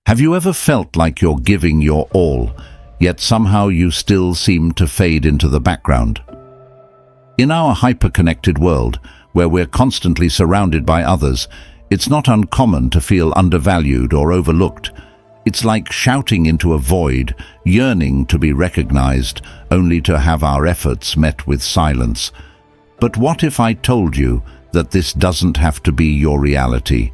Have you ever felt like you're giving your all, yet somehow you still seem to fade into the background? In our hyper-connected world, where we're constantly surrounded by others, it's not uncommon to feel undervalued or overlooked. It's like shouting into a void, yearning to be recognized, only to have our efforts met with silence. But what if I told you that this doesn't have to be your reality?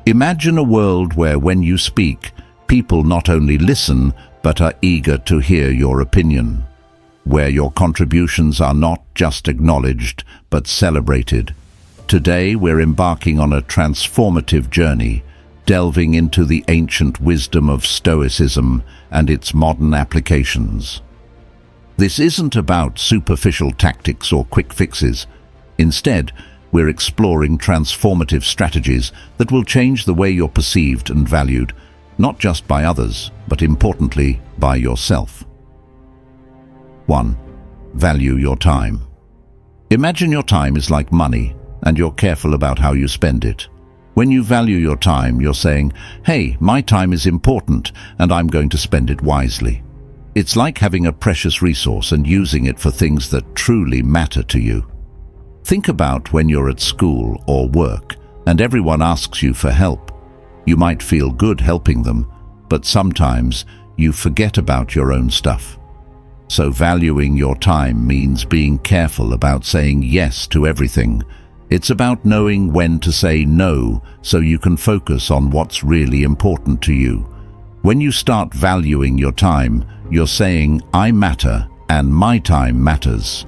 Imagine a world where when you speak, people not only listen, but are eager to hear your opinion. Where your contributions are not just acknowledged, but celebrated. Today we're embarking on a transformative journey, delving into the ancient wisdom of Stoicism and its modern applications. This isn't about superficial tactics or quick fixes. Instead, we're exploring transformative strategies that will change the way you're perceived and valued, not just by others, but importantly, by yourself. 1. Value your time. Imagine your time is like money, and you're careful about how you spend it. When you value your time, you're saying, hey, my time is important, and I'm going to spend it wisely. It's like having a precious resource and using it for things that truly matter to you. Think about when you're at school or work, and everyone asks you for help. You might feel good helping them, but sometimes you forget about your own stuff. So valuing your time means being careful about saying yes to everything. It's about knowing when to say no so you can focus on what's really important to you. When you start valuing your time, you're saying, I matter and my time matters.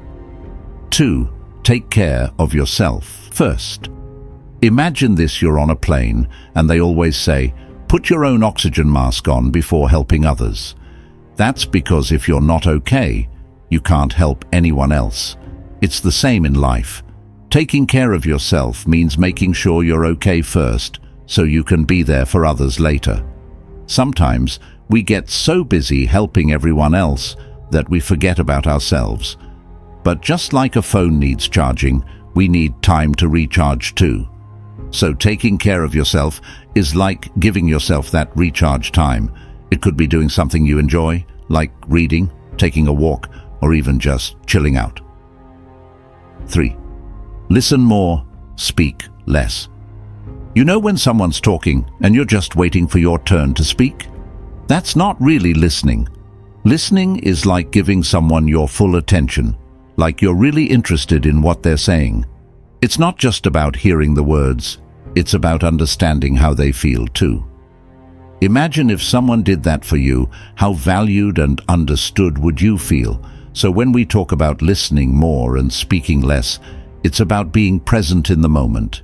2. Take care of yourself first. Imagine this: you're on a plane and they always say, put your own oxygen mask on before helping others. That's because if you're not okay, you can't help anyone else. It's the same in life. Taking care of yourself means making sure you're okay first, so you can be there for others later. Sometimes we get so busy helping everyone else that we forget about ourselves. But just like a phone needs charging, we need time to recharge too. So taking care of yourself is like giving yourself that recharge time. It could be doing something you enjoy, like reading, taking a walk, or even just chilling out. 3. Listen more, speak less. You know when someone's talking and you're just waiting for your turn to speak? That's not really listening. Listening is like giving someone your full attention, like you're really interested in what they're saying. It's not just about hearing the words, it's about understanding how they feel too. Imagine if someone did that for you, how valued and understood would you feel? So when we talk about listening more and speaking less, it's about being present in the moment.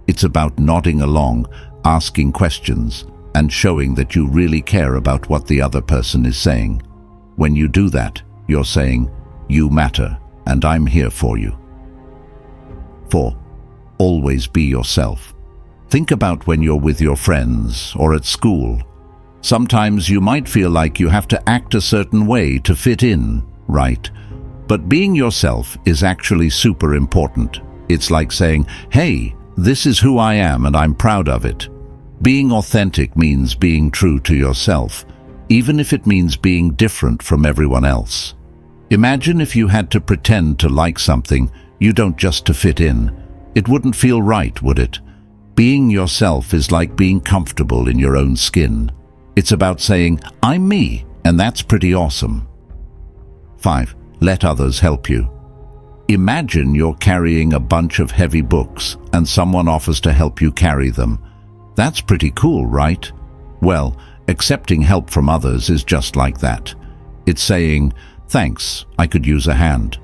It's about nodding along, asking questions, and showing that you really care about what the other person is saying. When you do that, you're saying, you matter, and I'm here for you. 4. Always be yourself. Think about when you're with your friends or at school. Sometimes you might feel like you have to act a certain way to fit in, right? But being yourself is actually super important. It's like saying, hey, this is who I am and I'm proud of it. Being authentic means being true to yourself, even if it means being different from everyone else. Imagine if you had to pretend to like something you don't just to fit in. It wouldn't feel right, would it? Being yourself is like being comfortable in your own skin. It's about saying, I'm me, and that's pretty awesome. 5. Let others help you. Imagine you're carrying a bunch of heavy books and someone offers to help you carry them. That's pretty cool, right? Well, accepting help from others is just like that. It's saying, thanks, I could use a hand.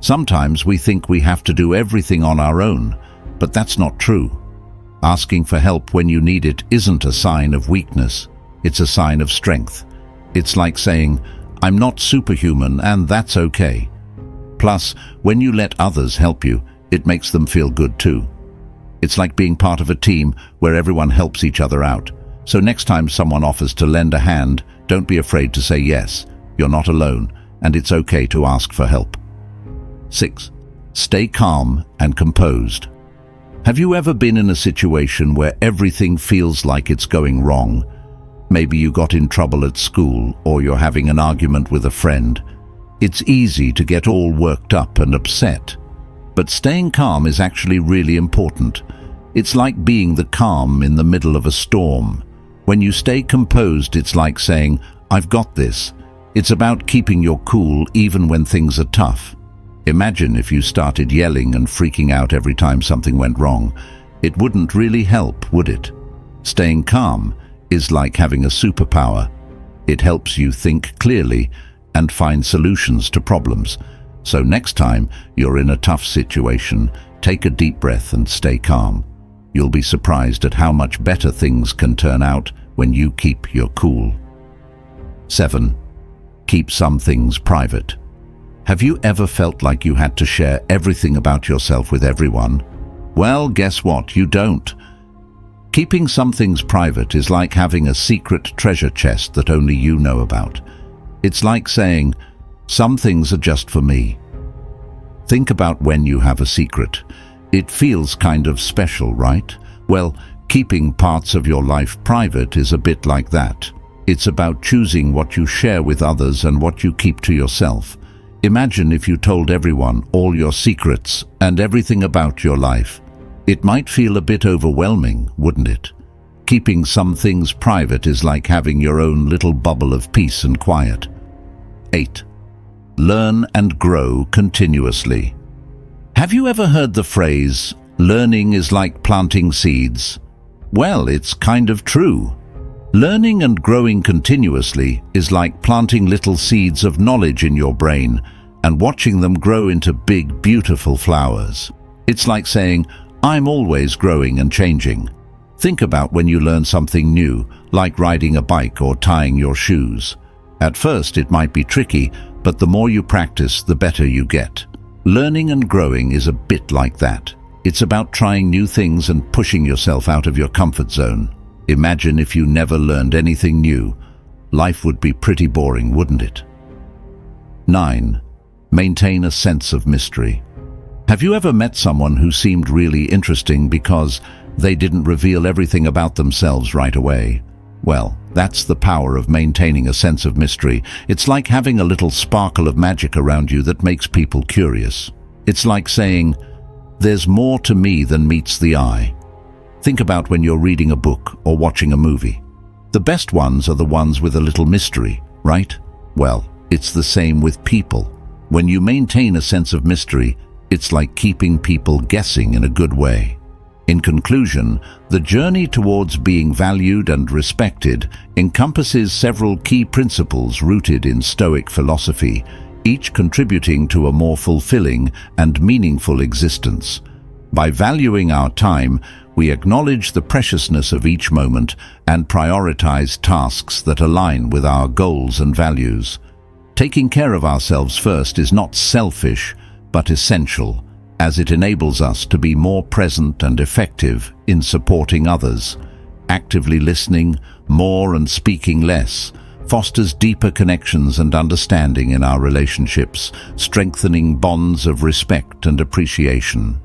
Sometimes we think we have to do everything on our own, but that's not true. Asking for help when you need it isn't a sign of weakness, it's a sign of strength. It's like saying, I'm not superhuman and that's okay. Plus, when you let others help you, it makes them feel good too. It's like being part of a team where everyone helps each other out. So next time someone offers to lend a hand, don't be afraid to say yes. You're not alone, and it's okay to ask for help. 6. Stay calm and composed. Have you ever been in a situation where everything feels like it's going wrong? Maybe you got in trouble at school, or you're having an argument with a friend. It's easy to get all worked up and upset. But staying calm is actually really important. It's like being the calm in the middle of a storm. When you stay composed, it's like saying, "I've got this." It's about keeping your cool even when things are tough. Imagine if you started yelling and freaking out every time something went wrong. It wouldn't really help, would it? Staying calm is like having a superpower. It helps you think clearly and find solutions to problems. So next time you're in a tough situation, take a deep breath and stay calm. You'll be surprised at how much better things can turn out when you keep your cool. 7. Keep some things private. Have you ever felt like you had to share everything about yourself with everyone? Well, guess what? You don't. Keeping some things private is like having a secret treasure chest that only you know about. It's like saying, "Some things are just for me." Think about when you have a secret. It feels kind of special, right? Well, keeping parts of your life private is a bit like that. It's about choosing what you share with others and what you keep to yourself. Imagine if you told everyone all your secrets and everything about your life. It might feel a bit overwhelming, wouldn't it? Keeping some things private is like having your own little bubble of peace and quiet. 8. Learn and grow continuously. Have you ever heard the phrase, "Learning is like planting seeds"? Well, it's kind of true. Learning and growing continuously is like planting little seeds of knowledge in your brain and watching them grow into big, beautiful flowers. It's like saying, "I'm always growing and changing." Think about when you learn something new, like riding a bike or tying your shoes. At first it might be tricky, but the more you practice, the better you get. Learning and growing is a bit like that. It's about trying new things and pushing yourself out of your comfort zone. Imagine if you never learned anything new. Life would be pretty boring, wouldn't it? 9. Maintain a sense of mystery. Have you ever met someone who seemed really interesting because they didn't reveal everything about themselves right away? Well, that's the power of maintaining a sense of mystery. It's like having a little sparkle of magic around you that makes people curious. It's like saying, "There's more to me than meets the eye." Think about when you're reading a book or watching a movie. The best ones are the ones with a little mystery, right? Well, it's the same with people. When you maintain a sense of mystery, it's like keeping people guessing in a good way. In conclusion, the journey towards being valued and respected encompasses several key principles rooted in Stoic philosophy, each contributing to a more fulfilling and meaningful existence. By valuing our time, we acknowledge the preciousness of each moment and prioritize tasks that align with our goals and values. Taking care of ourselves first is not selfish, but essential, as it enables us to be more present and effective in supporting others. Actively listening more and speaking less fosters deeper connections and understanding in our relationships, strengthening bonds of respect and appreciation.